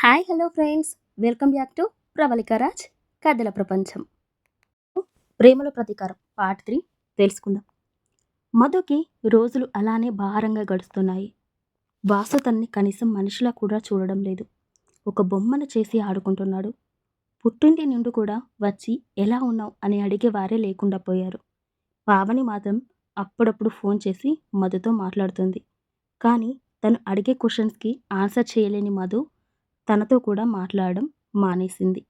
Hi hello friends, welcome back to Pravalika కథల ప్రపంచం. ప్రేమలో ప్రతీకారం పార్ట్ 3 తెలుసుకుందాం. మధుకి రోజులు అలానే భారంగా గడుస్తున్నాయి. వాసు తన్ని కనీసం మనిషిలా కూడా చూడడం లేదు. ఒక బొమ్మను చేసి ఆడుకుంటున్నాడు. పుట్టింటి నుండి కూడా వచ్చి ఎలా ఉన్నావు అని అడిగేవారే లేకుండా పోయారు. పావని మాత్రం అప్పుడప్పుడు ఫోన్ చేసి మధుతో మాట్లాడుతుంది. కానీ తను అడిగే క్వశ్చన్స్కి ఆన్సర్ చేయలేని మధు తనతో కూడా మాట్లాడడం మానేసింది.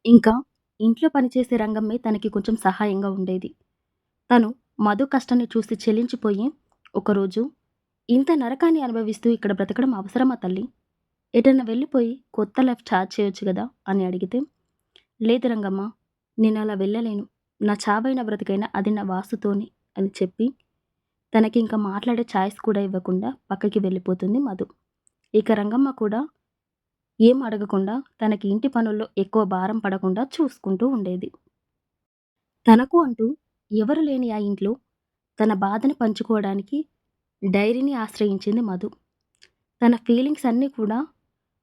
ఇంకా ఇంట్లో పనిచేసే రంగమ్మే తనకి కొంచెం సహాయంగా ఉండేది. తను మధు కష్టాన్ని చూసి చెల్లించిపోయి ఒకరోజు, ఇంత నరకాన్ని అనుభవిస్తూ ఇక్కడ బ్రతకడం అవసరమా తల్లి? ఎటన్నా వెళ్ళిపోయి కొత్త లైఫ్ స్టార్ట్ చేయొచ్చు కదా అని అడిగితే, లేదు రంగమ్మ, నేను అలా వెళ్ళలేను, నా చావైన బ్రతికైనా అది నా వాసుతోనే అని చెప్పి తనకి ఇంకా మాట్లాడే ఛాయిస్ కూడా ఇవ్వకుండా పక్కకి వెళ్ళిపోతుంది మధు. ఇక రంగమ్మ కూడా ఏం అడగకుండా తనకి ఇంటి పనుల్లో ఎక్కువ భారం పడకుండా చూసుకుంటూ ఉండేది. తనకు అంటూ ఎవరు లేని ఆ ఇంట్లో తన బాధని పంచుకోవడానికి డైరీని ఆశ్రయించింది మధు. తన ఫీలింగ్స్ అన్నీ కూడా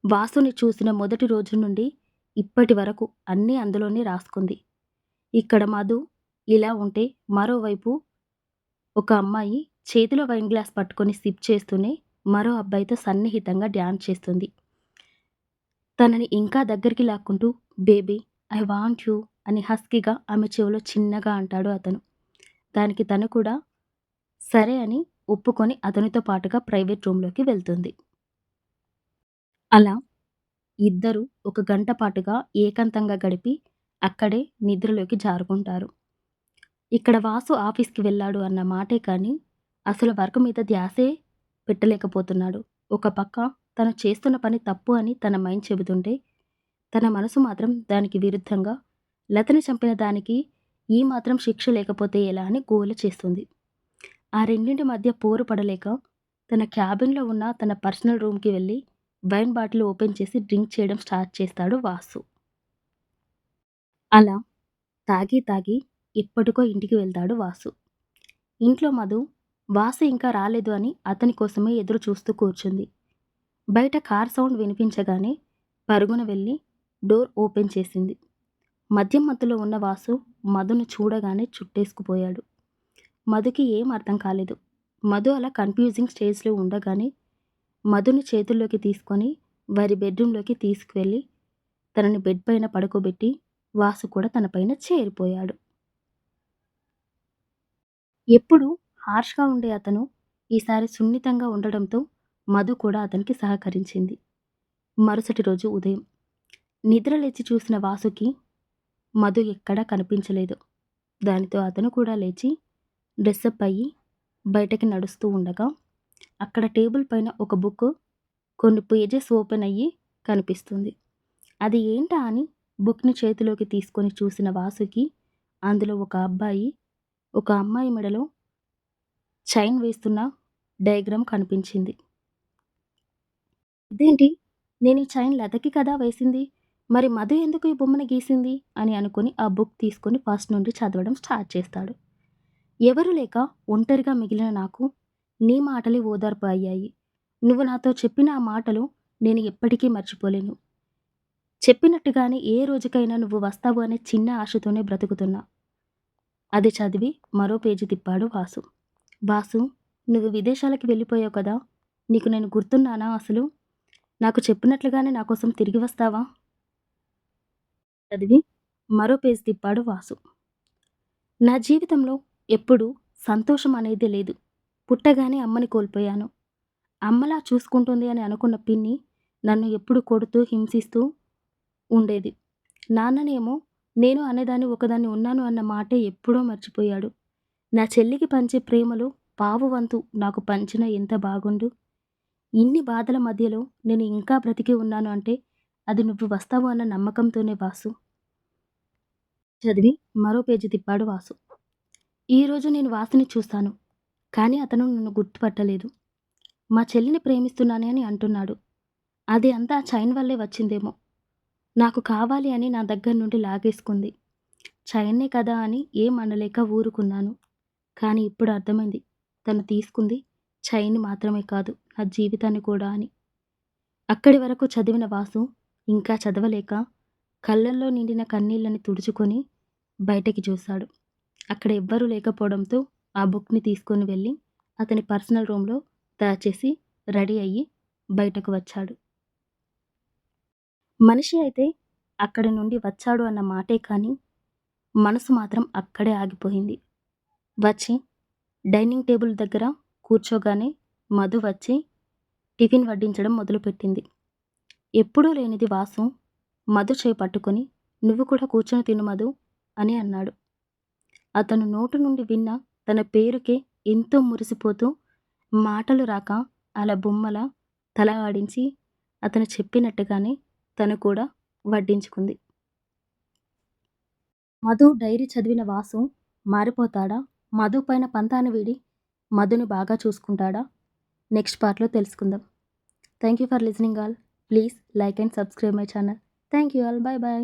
వాసుని చూసిన మొదటి రోజు నుండి ఇప్పటి వరకు అన్నీ అందులోనే రాసుకుంది. ఇక్కడ మధు ఇలా ఉంటే మరోవైపు ఒక అమ్మాయి చేతిలో వైన్ గ్లాస్ పట్టుకొని సిప్ చేస్తూనే మరో అబ్బాయితో సన్నిహితంగా డ్యాన్స్ చేస్తుంది. తనని ఇంకా దగ్గరికి లాక్కుంటూ బేబీ ఐ వాంట్ యూ అని హస్కీగా ఆమె చెవిలో చిన్నగా అంటాడు అతను. దానికి తను కూడా సరే అని ఒప్పుకొని అతనితో పాటుగా ప్రైవేట్ రూమ్లోకి వెళ్తుంది. అలా ఇద్దరు ఒక గంట పాటుగా ఏకాంతంగా గడిపి అక్కడే నిద్రలోకి జారుకుంటారు. ఇక్కడ వాసు ఆఫీస్కి వెళ్ళాడు అన్న మాటే కానీ అసలు వర్క్ మీద ధ్యాసే పెట్టలేకపోతున్నాడు. ఒక పక్క తను చేస్తున్న పని తప్పు అని తన మైండ్ చెబుతుంటే తన మనసు మాత్రం దానికి విరుద్ధంగా లతని చంపిన దానికి ఈ మాత్రం శిక్ష లేకపోతే ఎలా అని గోల చేస్తుంది. ఆ రెండింటి మధ్య పోరు పడలేక తన క్యాబిన్లో ఉన్న తన పర్సనల్ రూమ్కి వెళ్ళి వైన్ బాటిల్ ఓపెన్ చేసి డ్రింక్ చేయడం స్టార్ట్ చేస్తాడు వాసు. అలా తాగి తాగి ఎప్పటికో ఇంటికి వెళ్తాడు వాసు. ఇంట్లో మధు వాసు ఇంకా రాలేదు అని అతని కోసమే ఎదురు చూస్తూ కూర్చుంది. బయట కార్ సౌండ్ వినిపించగానే పరుగున వెళ్ళి డోర్ ఓపెన్ చేసింది. మద్యం మత్తులో ఉన్న వాసు మధును చూడగానే చుట్టేసుకుపోయాడు. మధుకి ఏం అర్థం కాలేదు. మధు అలా కన్ఫ్యూజింగ్ స్టేజ్లో ఉండగానే మధుని చేతుల్లోకి తీసుకొని వారి బెడ్రూమ్లోకి తీసుకువెళ్ళి తనని బెడ్ పైన పడుకోబెట్టి వాసు కూడా తన పైన చేరిపోయాడు. ఎప్పుడు హార్ష్గా ఉండే అతను ఈసారి సున్నితంగా ఉండడంతో మధు కూడా అతనికి సహకరించింది. మరుసటి రోజు ఉదయం నిద్ర లేచి చూసిన వాసుకి మధు ఎక్కడా కనిపించలేదు. దానితో అతను కూడా లేచి డ్రెస్అప్ అయ్యి బయటకి నడుస్తూ ఉండగా అక్కడ టేబుల్ పైన ఒక బుక్ కొన్ని పేజెస్ ఓపెన్ అయ్యి కనిపిస్తుంది. అది ఏంటా అని బుక్ని చేతిలోకి తీసుకొని చూసిన వాసుకి అందులో ఒక అబ్బాయి ఒక అమ్మాయి మెడలో చైన్ వేస్తున్న డయాగ్రామ్ కనిపించింది. ఇదేంటి, నేను ఈ చైన్ లతకి కదా వేసింది, మరి మధు ఎందుకు ఈ బొమ్మను గీసింది అని అనుకుని ఆ బుక్ తీసుకొని ఫస్ట్ నుండి చదవడం స్టార్ట్ చేస్తాడు. ఎవరు లేక ఒంటరిగా మిగిలిన నాకు నీ మాటలే ఓదార్పు అయ్యాయి. నువ్వు నాతో చెప్పిన ఆ మాటలు నేను ఎప్పటికీ మర్చిపోలేను. చెప్పినట్టుగానే ఏ రోజుకైనా నువ్వు వస్తావు అనే చిన్న ఆశతోనే బ్రతుకుతున్నా. అది చదివి మరో పేజీ తిప్పాడు వాసు. వాసు, నువ్వు విదేశాలకి వెళ్ళిపోయావు కదా, నీకు నేను గుర్తున్నానా అసలు? నాకు చెప్పినట్లుగానే నా కోసం తిరిగి వస్తావా? చదివి మరో పేజీ తిప్పాడు వాసు. నా జీవితంలో ఎప్పుడూ సంతోషం అనేది లేదు. పుట్టగానే అమ్మని కోల్పోయాను. అమ్మలా చూసుకుంటుంది అని అనుకున్న పిన్ని నన్ను ఎప్పుడు కొడుతూ హింసిస్తూ ఉండేది. నాన్ననేమో నేను అనేదాన్ని ఒకదాన్ని ఉన్నాను అన్న మాటే ఎప్పుడో మర్చిపోయాడు. నా చెల్లికి పంచే ప్రేమలో పావు వంతు నాకు పంచిన ఎంత బాగుండు. ఇన్ని బాధల మధ్యలో నేను ఇంకా బ్రతికి ఉన్నాను అంటే అది నువ్వు వస్తావు అన్న నమ్మకంతోనే వాసు. చదివి మరో పేజీ తిప్పాడు వాసు. ఈరోజు నేను వాసుని చూస్తాను, కానీ అతను నన్ను గుర్తుపట్టలేదు. మా చెల్లిని ప్రేమిస్తున్నానే అని అంటున్నాడు. అది అంతా చైన్ వల్లే వచ్చిందేమో. నాకు కావాలి అని నా దగ్గర నుండి లాగేసుకుంది. చైన్నే కదా అని ఏం అనలేక ఊరుకున్నాను. కానీ ఇప్పుడు అర్థమైంది, తను తీసుకుంది చైన్ మాత్రమే కాదు, నా జీవితాన్ని కూడా అని. అక్కడి వరకు చదివిన వాసు ఇంకా చదవలేక కళ్ళల్లో నిండిన కన్నీళ్ళని తుడుచుకొని బయటకి చూశాడు. అక్కడ ఎవ్వరూ లేకపోవడంతో ఆ బుక్‌ని తీసుకొని వెళ్ళి అతని పర్సనల్ రూమ్‌లో దాచేసి రెడీ అయ్యి బయటకు వచ్చాడు. మనిషి అయితే అక్కడి నుండి వచ్చాడు అన్న మాటే కానీ, మనసు మాత్రం అక్కడే ఆగిపోయింది. వచ్చి డైనింగ్ టేబుల్ దగ్గర కూర్చోగానే మధు వచ్చి టిఫిన్ వడ్డించడం మొదలుపెట్టింది. ఎప్పుడూ లేనిది వాసు మధు చేయి పట్టుకొని, "నువ్వు కూడా కూర్చొని తిను మధు" అని అన్నాడు. అతను నోటి నుండి విన్న తన పేరుకే ఎంతో మురిసిపోతూ, మాటలు రాక అలా బొమ్మలా తల ఆడించి, అతను చెప్పినట్టుగానే తను కూడా వడ్డించుకుంది. మధు డైరీ చదివిన వాసు మారిపోతాడా? మధు పైన పంతాన్ని వీడి మధుని బాగా చూసుకుంటాడా? నెక్స్ట్ పార్ట్‌లో తెలుసుకుందాం. Thank you for listening all. Please like and subscribe my channel. Thank you all. By by.